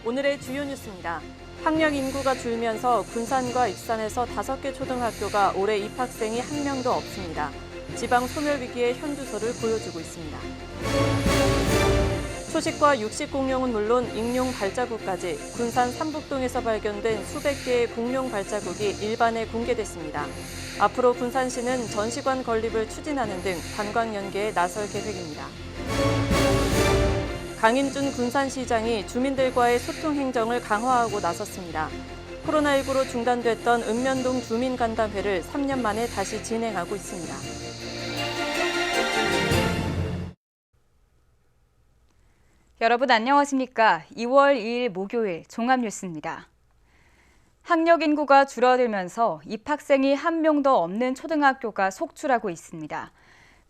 오늘의 주요 뉴스입니다. 학령 인구가 줄면서 군산과 익산에서 5개 초등학교가 올해 입학생이 한 명도 없습니다. 지방 소멸 위기의 현주소를 보여주고 있습니다. 초식과 육식 공룡은 물론 익룡 발자국까지 군산 삼북동에서 발견된 수백 개의 공룡 발자국이 일반에 공개됐습니다. 앞으로 군산시는 전시관 건립을 추진하는 등 관광 연계에 나설 계획입니다. 강인준 군산시장이 주민들과의 소통 행정을 강화하고 나섰습니다. 코로나19로 중단됐던 읍면동 주민간담회를 3년 만에 다시 진행하고 있습니다. 여러분 안녕하십니까? 2월 2일 목요일 종합뉴스입니다. 학력 인구가 줄어들면서 입학생이 한 명도 없는 초등학교가 속출하고 있습니다.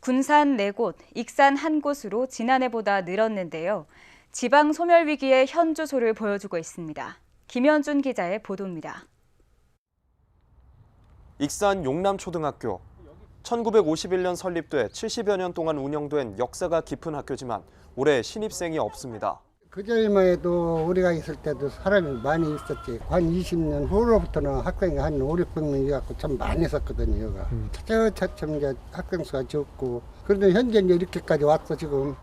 군산 4곳, 익산 1곳으로 지난해보다 늘었는데요. 지방 소멸 위기의 현주소를 보여주고 있습니다. 김현준 기자의 보도입니다. 익산 용남초등학교. 1951년 설립돼 70여 년 동안 운영된 역사가 깊은 학교지만 올해 신입생이 없습니다. 그전에만 해도 우리가 있을 때도 사람이 많이 있었지. 한 20년 후로부터는 학생이 한 5, 600명 갖고 참 많이 있었거든요. 여기가. 차츰 이제 학생 수가 적고. 그런데 현재 이제 이렇게까지 왔어 지금.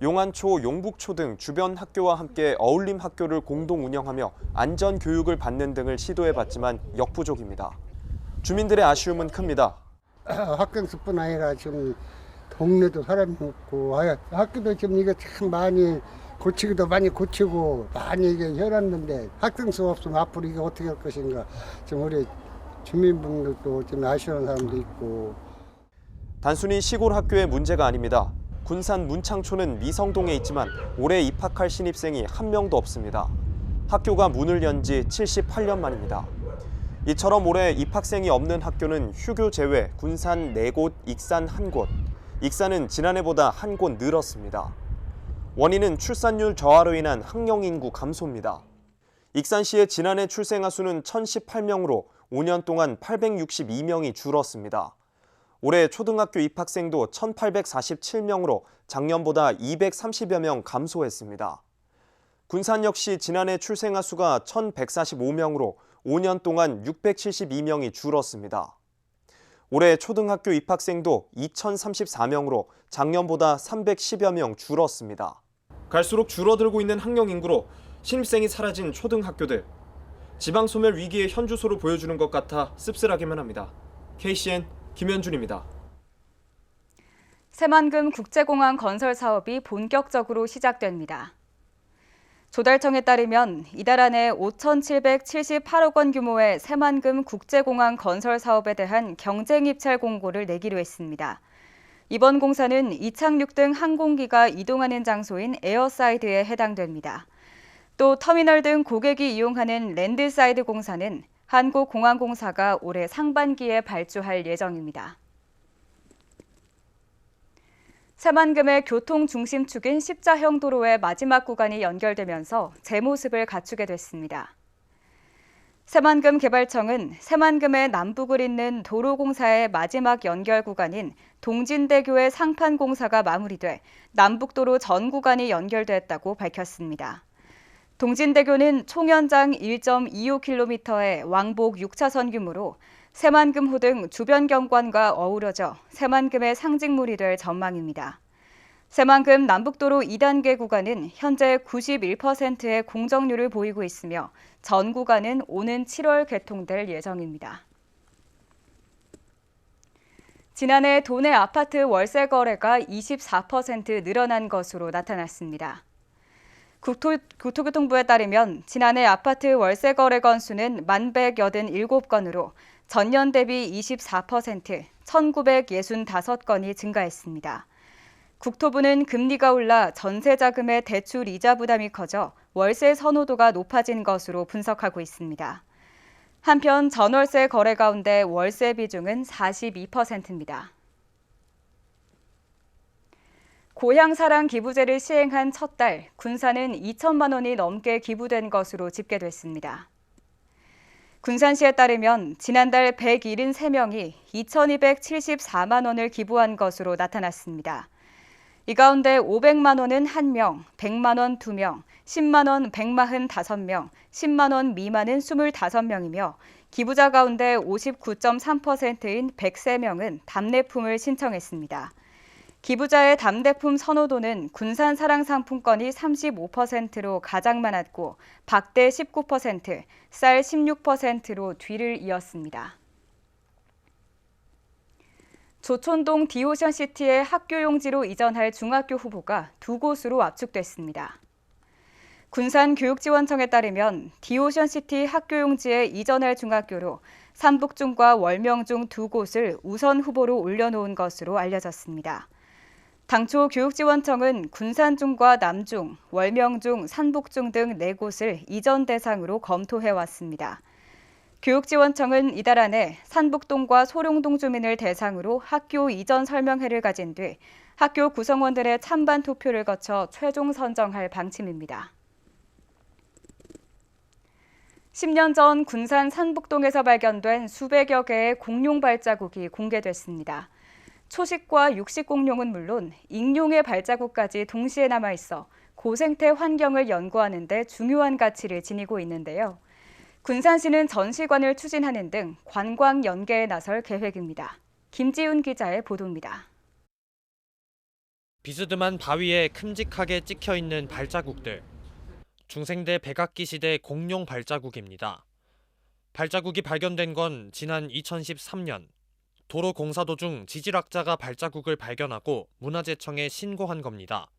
용안초, 용북초 등 주변 학교와 함께 어울림 학교를 공동 운영하며 안전 교육을 받는 등을 시도해봤지만 역부족입니다. 주민들의 아쉬움은 큽니다. 학생 수뿐 아니라 지금 동네도 사람이 없고 학교도 지금 이게 참 많이 고치기도 많이 고치고 많이 이게 해놨는데 학생 수 없으면 앞으로 이게 어떻게 할 것인가 지금 우리 주민분들도 좀 아쉬운 사람도 있고. 단순히 시골 학교의 문제가 아닙니다. 군산 문창초는 미성동에 있지만 올해 입학할 신입생이 한 명도 없습니다. 학교가 문을 연 지 78년 만입니다. 이처럼 올해 입학생이 없는 학교는 휴교 제외 군산 4곳, 익산 1곳. 익산은 지난해보다 1곳 늘었습니다. 원인은 출산율 저하로 인한 학령 인구 감소입니다. 익산시의 지난해 출생아 수는 1,018명으로 5년 동안 862명이 줄었습니다. 올해 초등학교 입학생도 1,847명으로 작년보다 230여 명 감소했습니다. 군산 역시 지난해 출생아 수가 1,145명으로 5년 동안 672명이 줄었습니다. 올해 초등학교 입학생도 2,034명으로 작년보다 310여 명 줄었습니다. 갈수록 줄어들고 있는 학령 인구로 신입생이 사라진 초등학교들. 지방 소멸 위기의 현주소로 보여주는 것 같아 씁쓸하기만 합니다. KCN 김현준입니다. 새만금 국제공항 건설 사업이 본격적으로 시작됩니다. 조달청에 따르면 이달 안에 5,778억 원 규모의 새만금 국제공항 건설 사업에 대한 경쟁 입찰 공고를 내기로 했습니다. 이번 공사는 이착륙 등 항공기가 이동하는 장소인 에어사이드에 해당됩니다. 또 터미널 등 고객이 이용하는 랜드사이드 공사는 한국공항공사가 올해 상반기에 발주할 예정입니다. 새만금의 교통 중심축인 십자형 도로의 마지막 구간이 연결되면서 제 모습을 갖추게 됐습니다. 새만금 개발청은 새만금의 남북을 잇는 도로공사의 마지막 연결 구간인 동진대교의 상판 공사가 마무리돼 남북도로 전 구간이 연결됐다고 밝혔습니다. 동진대교는 총 연장 1.25km의 왕복 6차선 규모로 새만금호 등 주변 경관과 어우러져 새만금의 상징물이 될 전망입니다. 새만금 남북도로 2단계 구간은 현재 91%의 공정률을 보이고 있으며 전 구간은 오는 7월 개통될 예정입니다. 지난해 도내 아파트 월세 거래가 24% 늘어난 것으로 나타났습니다. 국토교통부에 따르면 지난해 아파트 월세 거래 건수는 1,187건으로 전년 대비 24%, 1,965건이 증가했습니다. 국토부는 금리가 올라 전세 자금의 대출 이자 부담이 커져 월세 선호도가 높아진 것으로 분석하고 있습니다. 한편 전월세 거래 가운데 월세 비중은 42%입니다. 고향사랑 기부제를 시행한 첫 달, 군산은 2천만 원이 넘게 기부된 것으로 집계됐습니다. 군산시에 따르면 지난달 173명이 2,274만 원을 기부한 것으로 나타났습니다. 이 가운데 500만 원은 1명, 100만 원 2명, 10만 원 145명, 10만 원 미만은 25명이며 기부자 가운데 59.3%인 103명은 답례품을 신청했습니다. 기부자의 답례품 선호도는 군산 사랑 상품권이 35%로 가장 많았고 박대 19%, 쌀 16%로 뒤를 이었습니다. 조촌동 디오션시티의 학교용지로 이전할 중학교 후보가 2곳으로 압축됐습니다. 군산교육지원청에 따르면 디오션시티 학교용지에 이전할 중학교로 삼북중과 월명중 2곳을 우선 후보로 올려놓은 것으로 알려졌습니다. 당초 교육지원청은 군산중과 남중, 월명중, 산북중 등 4곳을 이전 대상으로 검토해왔습니다. 교육지원청은 이달 안에 산북동과 소룡동 주민을 대상으로 학교 이전 설명회를 가진 뒤 학교 구성원들의 찬반 투표를 거쳐 최종 선정할 방침입니다. 10년 전 군산 산북동에서 발견된 수백여 개의 공룡 발자국이 공개됐습니다. 초식과 육식 공룡은 물론 익룡의 발자국까지 동시에 남아있어 고생태 환경을 연구하는 데 중요한 가치를 지니고 있는데요. 군산시는 전시관을 추진하는 등 관광 연계에 나설 계획입니다. 김지훈 기자의 보도입니다. 비스듬한 바위에 큼직하게 찍혀있는 발자국들. 중생대 백악기 시대 공룡 발자국입니다. 발자국이 발견된 건 지난 2013년. 도로 공사 도중 지질학자가 발자국을 발견하고 문화재청에 신고한 겁니다.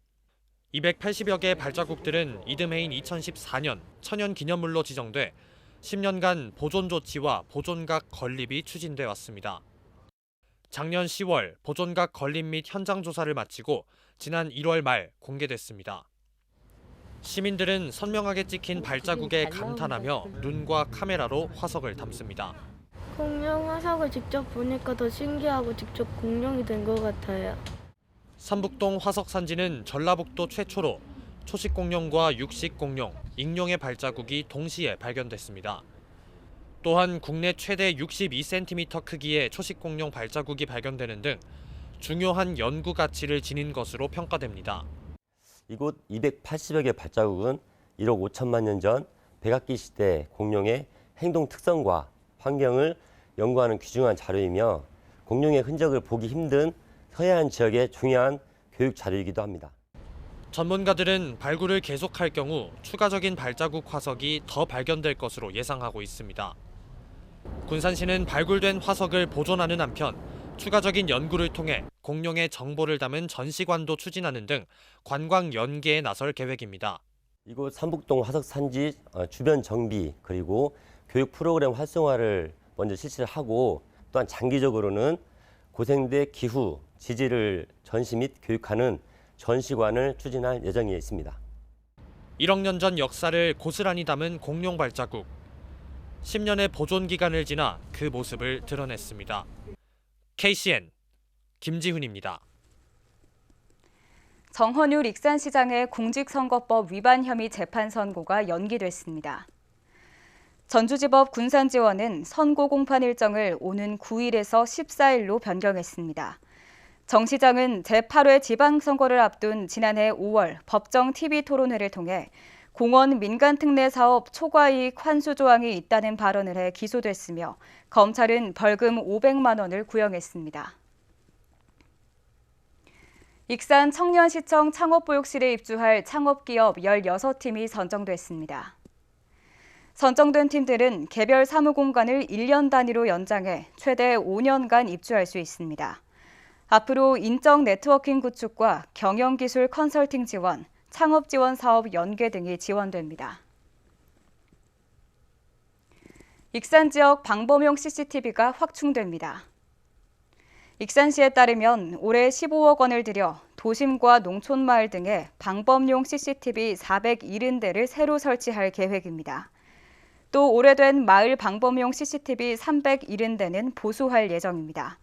280여 개의 발자국들은 이듬해인 2014년 천연기념물로 지정돼 10년간 보존 조치와 보존각 건립이 추진돼 왔습니다. 작년 10월 보존각 건립 및 현장 조사를 마치고 지난 1월 말 공개됐습니다. 시민들은 선명하게 찍힌 발자국에 감탄하며 눈과 카메라로 화석을 담습니다. 공룡 화석을 직접 보니까 더 신기하고 직접 공룡이 된 것 같아요. 삼북동 화석산지는 전라북도 최초로 초식공룡과 육식공룡, 익룡의 발자국이 동시에 발견됐습니다. 또한 국내 최대 62cm 크기의 초식공룡 발자국이 발견되는 등 중요한 연구 가치를 지닌 것으로 평가됩니다. 이곳 280여 개 발자국은 1억 5천만 년 전 백악기 시대 공룡의 행동 특성과 환경을 연구하는 귀중한 자료이며 공룡의 흔적을 보기 힘든 서해안 지역의 중요한 교육 자료이기도 합니다. 전문가들은 발굴을 계속할 경우 추가적인 발자국 화석이 더 발견될 것으로 예상하고 있습니다. 군산시는 발굴된 화석을 보존하는 한편 추가적인 연구를 통해 공룡의 정보를 담은 전시관도 추진하는 등 관광 연계에 나설 계획입니다. 이곳 삼북동 화석산지 주변 정비 그리고 교육 프로그램 활성화를 먼저 실시를 하고 또한 장기적으로는 고생대 기후, 지질을 전시 및 교육하는 전시관을 추진할 예정에 있습니다. 1억 년 전 역사를 고스란히 담은 공룡 발자국. 10년의 보존 기간을 지나 그 모습을 드러냈습니다. KCN 김지훈입니다. 정헌율 익산시장의 공직선거법 위반 혐의 재판 선고가 연기됐습니다. 전주지법 군산지원은 선고 공판 일정을 오는 9일에서 14일로 변경했습니다. 정 시장은 제8회 지방선거를 앞둔 지난해 5월 법정 TV 토론회를 통해 공원 민간특례 사업 초과이익 환수 조항이 있다는 발언을 해 기소됐으며 검찰은 벌금 500만 원을 구형했습니다. 익산 청년시청 창업보육실에 입주할 창업기업 16팀이 선정됐습니다. 선정된 팀들은 개별 사무공간을 1년 단위로 연장해 최대 5년간 입주할 수 있습니다. 앞으로 인적 네트워킹 구축과 경영기술 컨설팅 지원, 창업 지원 사업 연계 등이 지원됩니다. 익산 지역 방범용 CCTV가 확충됩니다. 익산시에 따르면 올해 15억 원을 들여 도심과 농촌마을 등에 방범용 CCTV 470대를 새로 설치할 계획입니다. 또 오래된 마을 방범용 CCTV 370대는 보수할 예정입니다.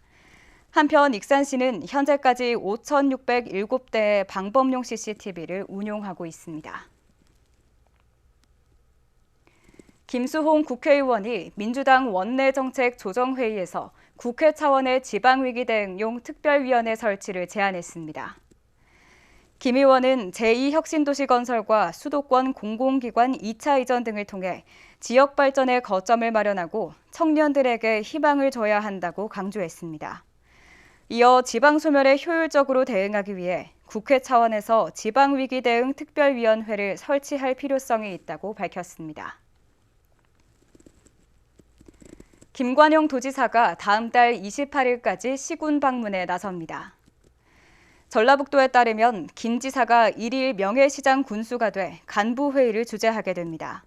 한편 익산시는 현재까지 5,607대의 방범용 CCTV를 운용하고 있습니다. 김수홍 국회의원이 민주당 원내정책조정회의에서 국회 차원의 지방위기 대응용 특별위원회 설치를 제안했습니다. 김 의원은 제2혁신도시 건설과 수도권 공공기관 2차 이전 등을 통해 지역 발전의 거점을 마련하고 청년들에게 희망을 줘야 한다고 강조했습니다. 이어 지방소멸에 효율적으로 대응하기 위해 국회 차원에서 지방위기 대응 특별위원회를 설치할 필요성이 있다고 밝혔습니다. 김관영 도지사가 다음 달 28일까지 시군 방문에 나섭니다. 전라북도에 따르면 김 지사가 1일 명예시장 군수가 돼 간부회의를 주재하게 됩니다.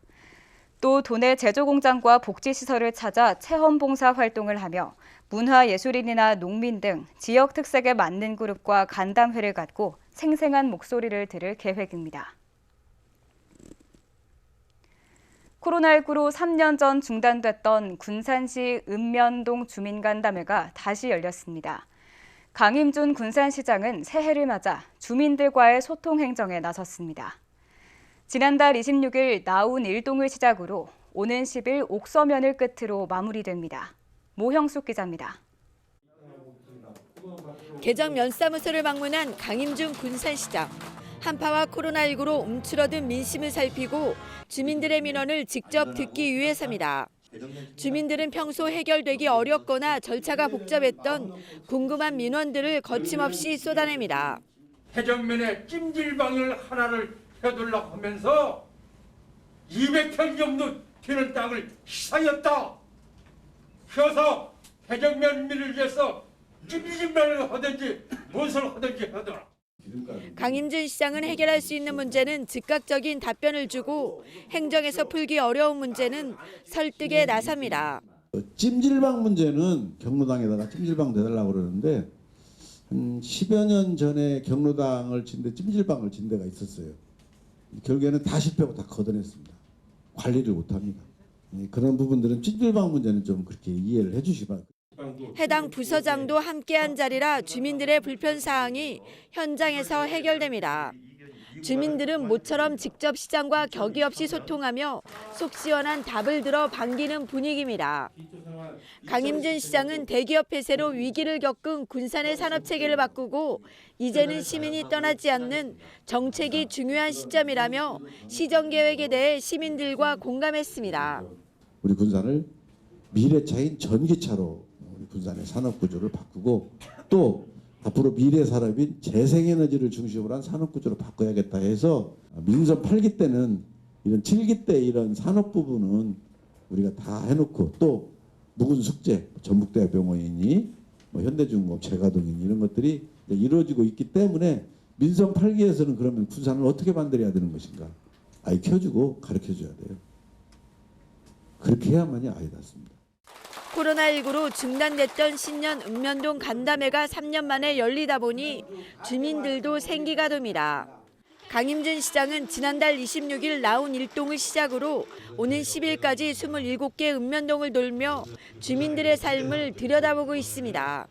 또 도내 제조공장과 복지시설을 찾아 체험봉사 활동을 하며 문화예술인이나 농민 등 지역 특색에 맞는 그룹과 간담회를 갖고 생생한 목소리를 들을 계획입니다. 코로나19로 3년 전 중단됐던 군산시 읍면동 주민간담회가 다시 열렸습니다. 강임준 군산시장은 새해를 맞아 주민들과의 소통 행정에 나섰습니다. 지난달 26일 나운 1동을 시작으로 오는 10일 옥서면을 끝으로 마무리됩니다. 모형숙 기자입니다. 개정 면사무소를 방문한 강임준 군산시장. 한파와 코로나19로 움츠러든 민심을 살피고 주민들의 민원을 직접 듣기 위해서입니다. 주민들은 평소 해결되기 어렵거나 절차가 복잡했던 궁금한 민원들을 거침없이 쏟아냅니다. 해전면에 찜질방을 하나를 펴두려고 하면서 200평 정도 되는 땅을 희사였다. 펴서 해전면미를 위해서 찜질방을 하든지 무엇을 하든지 하더라. 강임준 시장은 해결할 수 있는 문제는 즉각적인 답변을 주고 행정에서 풀기 어려운 문제는 설득에 나섭니다. 찜질방 문제는 경로당에다가 찜질방 내달라고 그러는데 한 10여 년 전에 경로당을 진 데 찜질방을 진 데가 있었어요. 결국에는 다 실패하고 다 걷어냈습니다. 관리를 못합니다. 그런 부분들은 찜질방 문제는 좀 그렇게 이해를 해주시기 바랍니다. 해당 부서장도 함께한 자리라 주민들의 불편사항이 현장에서 해결됩니다. 주민들은 모처럼 직접 시장과 격의 없이 소통하며 속 시원한 답을 들어 반기는 분위기입니다. 강임준 시장은 대기업 폐쇄로 위기를 겪은 군산의 산업체계를 바꾸고 이제는 시민이 떠나지 않는 정책이 중요한 시점이라며 시정계획에 대해 시민들과 공감했습니다. 우리 군산을 미래차인 전기차로 우리 군산의 산업구조를 바꾸고 또 앞으로 미래 산업인 재생에너지를 중심으로 한 산업구조로 바꿔야겠다 해서 민선 8기 때는 이런 7기 때 이런 산업 부분은 우리가 다 해놓고 또 묵은 숙제, 전북대병원이니 현대중공업, 제가동이니 이런 것들이 이루어지고 있기 때문에 민선 8기에서는 그러면 군산을 어떻게 만들어야 되는 것인가? 아이 키워주고 가르쳐줘야 돼요. 그렇게 해야만이 아이 낳습니다. 코로나19로 중단됐던 신년 읍면동 간담회가 3년 만에 열리다 보니 주민들도 생기가 돕니다. 강임준 시장은 지난달 26일 나운 1동을 시작으로 오는 10일까지 27개 읍면동을 돌며 주민들의 삶을 들여다보고 있습니다.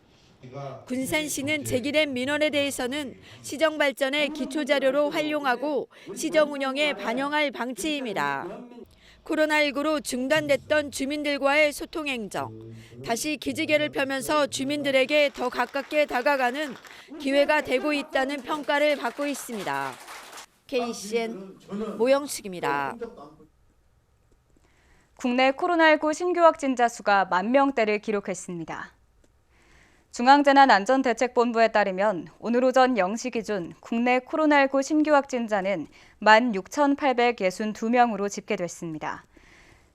군산시는 제기된 민원에 대해서는 시정 발전의 기초자료로 활용하고 시정 운영에 반영할 방침입니다. 코로나19로 중단됐던 주민들과의 소통 행정, 다시 기지개를 펴면서 주민들에게 더 가깝게 다가가는 기회가 되고 있다는 평가를 받고 있습니다. KCN 모영숙입니다. 국내 코로나19 신규 확진자 수가 10,000대를 기록했습니다. 중앙재난안전대책본부에 따르면 오늘 오전 0시 기준 국내 코로나19 신규 확진자는 16,862명으로 집계됐습니다.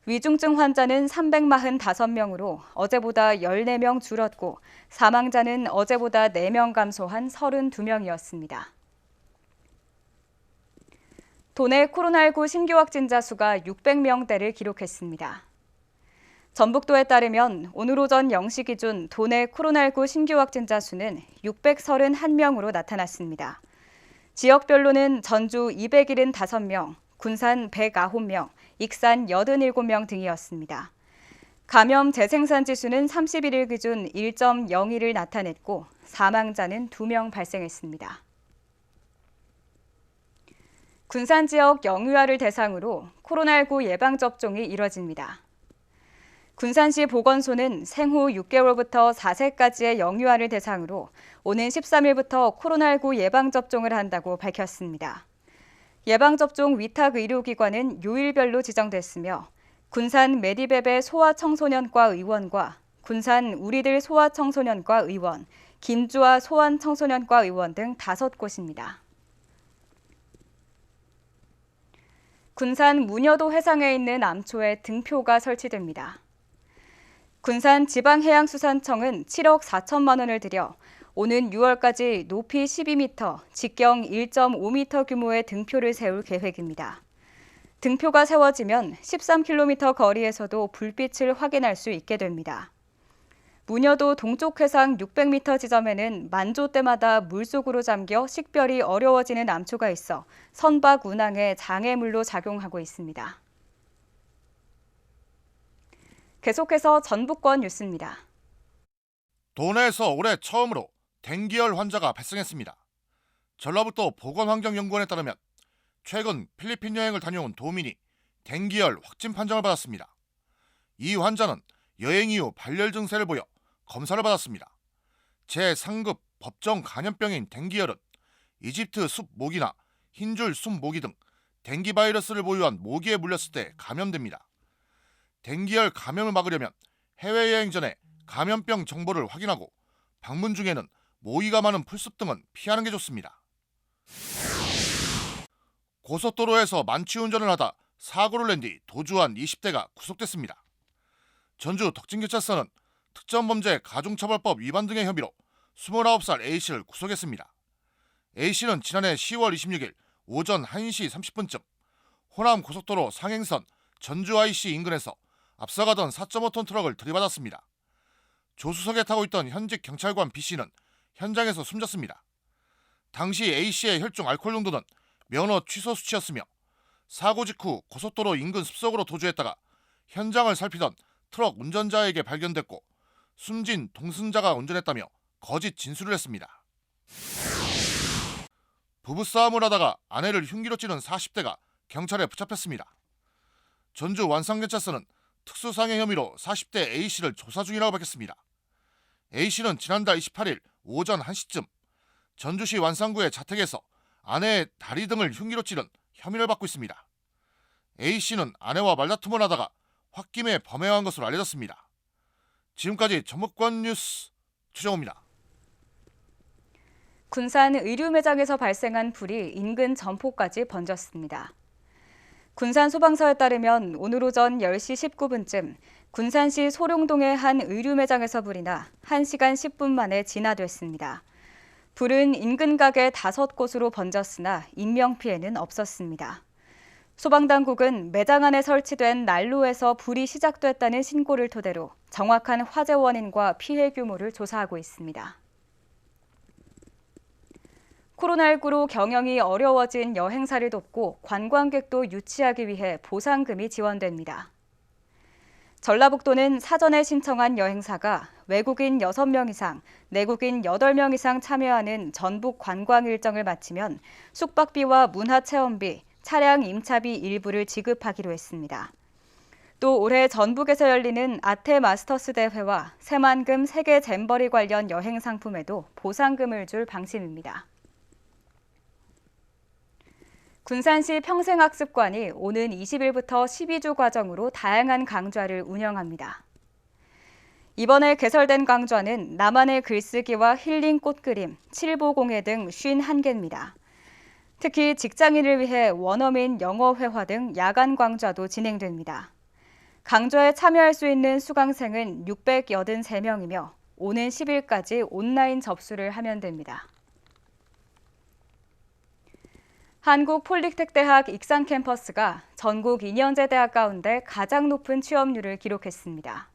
위중증 환자는 345명으로 어제보다 14명 줄었고 사망자는 어제보다 4명 감소한 32명이었습니다. 도내 코로나19 신규 확진자 수가 600명대를 기록했습니다. 전북도에 따르면 오늘 오전 0시 기준 도내 코로나19 신규 확진자 수는 631명으로 나타났습니다. 지역별로는 전주 275명, 군산 109명, 익산 87명 등이었습니다. 감염 재생산 지수는 31일 기준 1.01을 나타냈고 사망자는 2명 발생했습니다. 군산 지역 영유아를 대상으로 코로나19 예방접종이 이뤄집니다. 군산시 보건소는 생후 6개월부터 4세까지의 영유아를 대상으로 오는 13일부터 코로나19 예방접종을 한다고 밝혔습니다. 예방접종 위탁 의료기관은 요일별로 지정됐으며 군산 메디베베 소아청소년과 의원과 군산 우리들 소아청소년과 의원, 김주아 소아청소년과 의원 등 5곳입니다. 군산 무녀도 해상에 있는 암초에 등표가 설치됩니다. 군산 지방해양수산청은 7억 4천만 원을 들여 오는 6월까지 높이 12m, 직경 1.5m 규모의 등표를 세울 계획입니다. 등표가 세워지면 13km 거리에서도 불빛을 확인할 수 있게 됩니다. 무녀도 동쪽 해상 600m 지점에는 만조 때마다 물속으로 잠겨 식별이 어려워지는 암초가 있어 선박 운항에 장애물로 작용하고 있습니다. 계속해서 전북권 뉴스입니다. 도내에서 올해 처음으로 댕기열 환자가 발생했습니다. 전라북도 보건환경연구원에 따르면 최근 필리핀 여행을 다녀온 도민이 댕기열 확진 판정을 받았습니다. 이 환자는 여행 이후 발열 증세를 보여 검사를 받았습니다. 제3급 법정 간염병인 댕기열은 이집트 숲 모기나 흰줄 숲 모기 등 댕기 바이러스를 보유한 모기에 물렸을 때 감염됩니다. 댕기열 감염을 막으려면 해외여행 전에 감염병 정보를 확인하고 방문 중에는 모기가 많은 풀숲 등은 피하는 게 좋습니다. 고속도로에서 만취운전을 하다 사고를 낸 뒤 도주한 20대가 구속됐습니다. 전주 덕진경찰서는 특정범죄 가중처벌법 위반 등의 혐의로 29살 A씨를 구속했습니다. A씨는 지난해 10월 26일 오전 1시 30분쯤 호남 고속도로 상행선 전주 IC 인근에서 앞서가던 4.5톤 트럭을 들이받았습니다. 조수석에 타고 있던 현직 경찰관 B씨는 현장에서 숨졌습니다. 당시 A씨의 혈중 알코올 농도는 면허 취소 수치였으며 사고 직후 고속도로 인근 숲속으로 도주했다가 현장을 살피던 트럭 운전자에게 발견됐고 숨진 동승자가 운전했다며 거짓 진술을 했습니다. 부부싸움을 하다가 아내를 흉기로 찌른 40대가 경찰에 붙잡혔습니다. 전주 완산경찰서는 특수상해 혐의로 40대 A씨를 조사 중이라고 밝혔습니다. A씨는 지난달 28일 오전 1시쯤 전주시 완산구의 자택에서 아내의 다리 등을 흉기로 찌른 혐의를 받고 있습니다. A씨는 아내와 말다툼을 하다가 홧김에 범행한 것으로 알려졌습니다. 지금까지 전북권 뉴스 최정호입니다. 군산 의류 매장에서 발생한 불이 인근 점포까지 번졌습니다. 군산 소방서에 따르면 오늘 오전 10시 19분쯤 군산시 소룡동의 한 의류 매장에서 불이 나 1시간 10분 만에 진화됐습니다. 불은 인근 가게 5곳으로 번졌으나 인명피해는 없었습니다. 소방당국은 매장 안에 설치된 난로에서 불이 시작됐다는 신고를 토대로 정확한 화재 원인과 피해 규모를 조사하고 있습니다. 코로나19로 경영이 어려워진 여행사를 돕고 관광객도 유치하기 위해 보상금이 지원됩니다. 전라북도는 사전에 신청한 여행사가 외국인 6명 이상, 내국인 8명 이상 참여하는 전북 관광 일정을 마치면 숙박비와 문화체험비, 차량 임차비 일부를 지급하기로 했습니다. 또 올해 전북에서 열리는 아태 마스터스 대회와 새만금 세계 잼버리 관련 여행 상품에도 보상금을 줄 방침입니다. 군산시 평생학습관이 오는 20일부터 12주 과정으로 다양한 강좌를 운영합니다. 이번에 개설된 강좌는 나만의 글쓰기와 힐링 꽃그림, 칠보공예 등 51개입니다. 특히 직장인을 위해 원어민 영어 회화 등 야간 강좌도 진행됩니다. 강좌에 참여할 수 있는 수강생은 683명이며 오는 10일까지 온라인 접수를 하면 됩니다. 한국폴리텍대학 익산 캠퍼스가 전국 2년제 대학 가운데 가장 높은 취업률을 기록했습니다.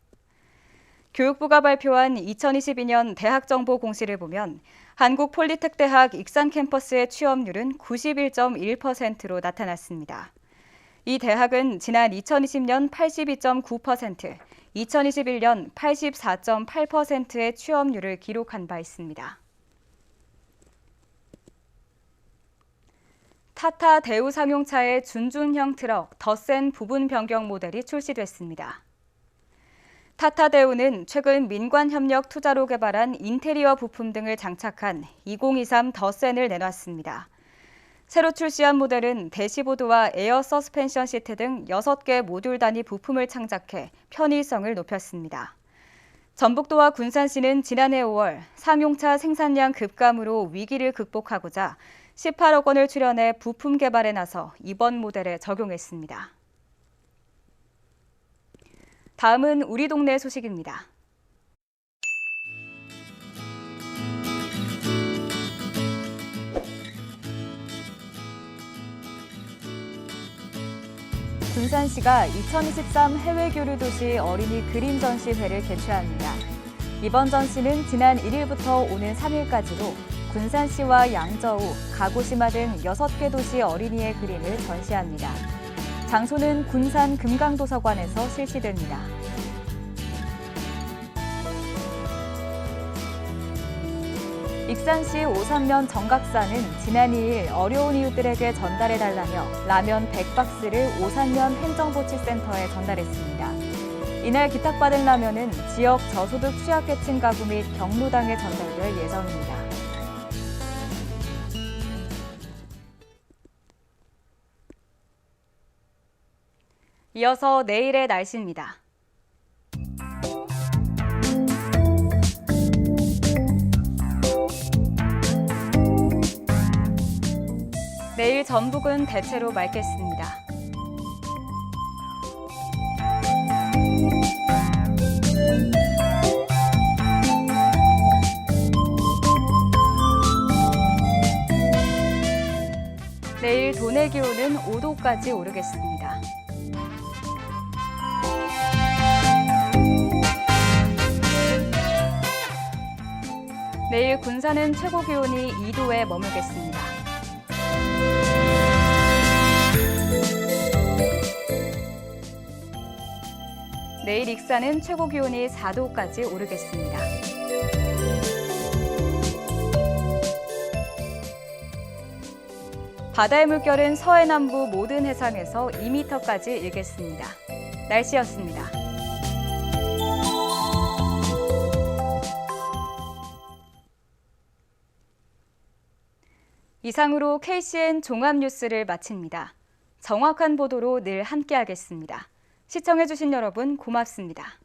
교육부가 발표한 2022년 대학정보 공시를 보면 한국폴리텍대학 익산 캠퍼스의 취업률은 91.1%로 나타났습니다. 이 대학은 지난 2020년 82.9%, 2021년 84.8%의 취업률을 기록한 바 있습니다. 타타 대우 상용차의 준준형 트럭 더센 부분 변경 모델이 출시됐습니다. 타타대우는 최근 민관협력 투자로 개발한 인테리어 부품 등을 장착한 2023 더센을 내놨습니다. 새로 출시한 모델은 대시보드와 에어 서스펜션 시트 등 6개 모듈 단위 부품을 창작해 편의성을 높였습니다. 전북도와 군산시는 지난해 5월 상용차 생산량 급감으로 위기를 극복하고자 18억 원을 출연해 부품 개발에 나서 이번 모델에 적용했습니다. 다음은 우리 동네 소식입니다. 군산시가 2023 해외교류도시 어린이 그림 전시회를 개최합니다. 이번 전시는 지난 1일부터 오는 3일까지로 군산시와 양저우, 가고시마 등 6개 도시 어린이의 그림을 전시합니다. 장소는 군산 금강도서관에서 실시됩니다. 익산시 오삼면 정각사는 지난 2일 어려운 이웃들에게 전달해달라며 라면 100박스를 오삼면 행정보치센터에 전달했습니다. 이날 기탁받은 라면은 지역 저소득 취약계층 가구 및 경로당에 전달될 예정입니다. 이어서 내일의 날씨입니다. 내일 전북은 대체로 맑겠습니다. 내일 도내 기온은 5도까지 오르겠습니다. 내일 군산은 최고 기온이 2도에 머물겠습니다. 내일 익산은 최고 기온이 4도까지 오르겠습니다. 바다의 물결은 서해남부 모든 해상에서 2m까지 일겠습니다. 날씨였습니다. 이상으로 KCN 종합뉴스를 마칩니다. 정확한 보도로 늘 함께하겠습니다. 시청해주신 여러분 고맙습니다.